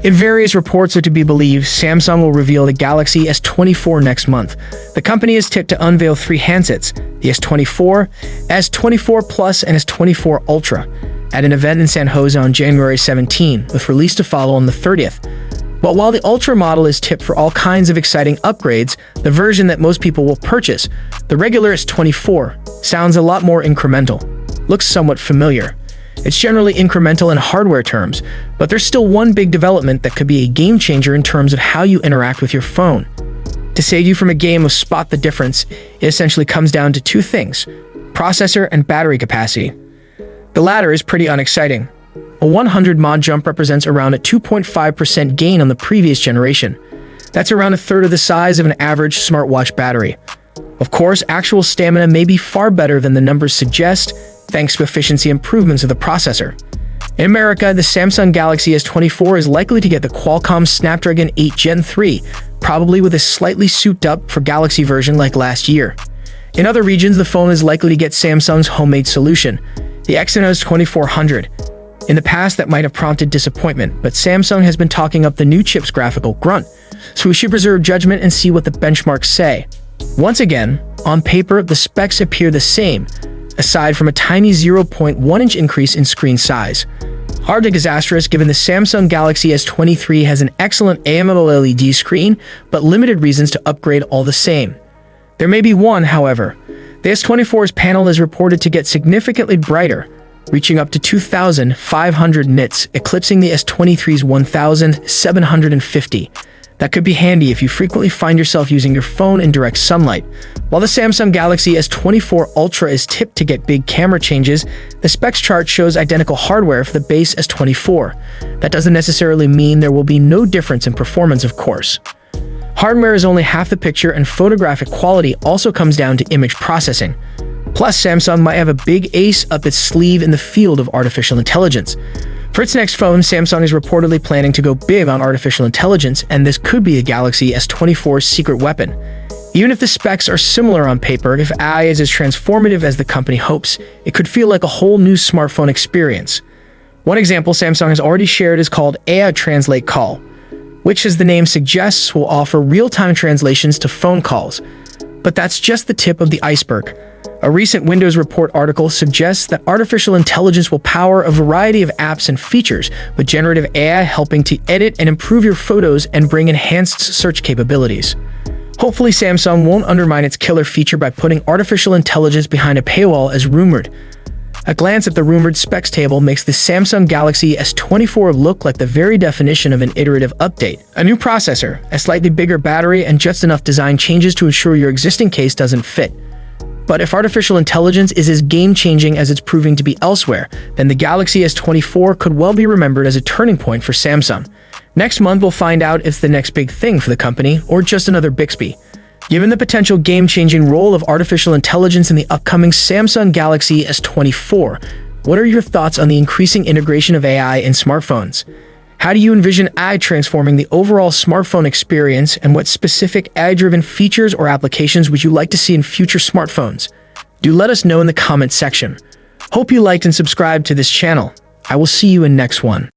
If various reports are to be believed, Samsung will reveal the Galaxy S24 next month. The company is tipped to unveil 3 handsets, the S24, S24 Plus, and S24 Ultra, at an event in San Jose on January 17, with release to follow on the 30th. But while the Ultra model is tipped for all kinds of exciting upgrades, the version that most people will purchase, the regular S24, sounds a lot more incremental. Looks somewhat familiar. It's generally incremental in hardware terms, but there's still one big development that could be a game changer in terms of how you interact with your phone. To save you from a game of spot the difference, it essentially comes down to 2 things: processor and battery capacity. The latter is pretty unexciting. A 100 mod jump represents around a 2.5% gain on the previous generation. That's around a third of the size of an average smartwatch battery. Of course, actual stamina may be far better than the numbers suggest, thanks to efficiency improvements of the processor. In America, the Samsung Galaxy S24 is likely to get the Qualcomm Snapdragon 8 Gen 3, probably with a slightly souped-up for Galaxy version like last year. In other regions, the phone is likely to get Samsung's homemade solution, the Exynos 2400. In the past, that might have prompted disappointment, but Samsung has been talking up the new chip's graphical grunt, so we should preserve judgment and see what the benchmarks say. Once again, on paper, the specs appear the same, aside from a tiny 0.1-inch increase in screen size. Hardly disastrous given the Samsung Galaxy S23 has an excellent AMOLED screen, but limited reasons to upgrade all the same. There may be one, however. The S24's panel is reported to get significantly brighter, reaching up to 2,500 nits, eclipsing the S23's 1,750. That could be handy if you frequently find yourself using your phone in direct sunlight. While the Samsung Galaxy S24 Ultra is tipped to get big camera changes, the specs chart shows identical hardware for the base S24. That doesn't necessarily mean there will be no difference in performance, of course. Hardware is only half the picture, and photographic quality also comes down to image processing. Plus, Samsung might have a big ace up its sleeve in the field of artificial intelligence. For its next phone, Samsung is reportedly planning to go big on artificial intelligence, and this could be a Galaxy S24's secret weapon. Even if the specs are similar on paper, if AI is as transformative as the company hopes, it could feel like a whole new smartphone experience. One example Samsung has already shared is called AI Translate Call, which, as the name suggests, will offer real-time translations to phone calls. But that's just the tip of the iceberg. A recent Windows Report article suggests that artificial intelligence will power a variety of apps and features, with generative AI helping to edit and improve your photos and bring enhanced search capabilities. Hopefully, Samsung won't undermine its killer feature by putting artificial intelligence behind a paywall as rumored. A glance at the rumored specs table makes the Samsung Galaxy S24 look like the very definition of an iterative update. A new processor, a slightly bigger battery, and just enough design changes to ensure your existing case doesn't fit. But if artificial intelligence is as game-changing as it's proving to be elsewhere, then the Galaxy S24 could well be remembered as a turning point for Samsung. Next month, we'll find out if it's the next big thing for the company, or just another Bixby. Given the potential game-changing role of artificial intelligence in the upcoming Samsung Galaxy S24, what are your thoughts on the increasing integration of AI in smartphones? How do you envision AI transforming the overall smartphone experience, and what specific AI-driven features or applications would you like to see in future smartphones? Do let us know in the comments section. Hope you liked and subscribed to this channel. I will see you in next one.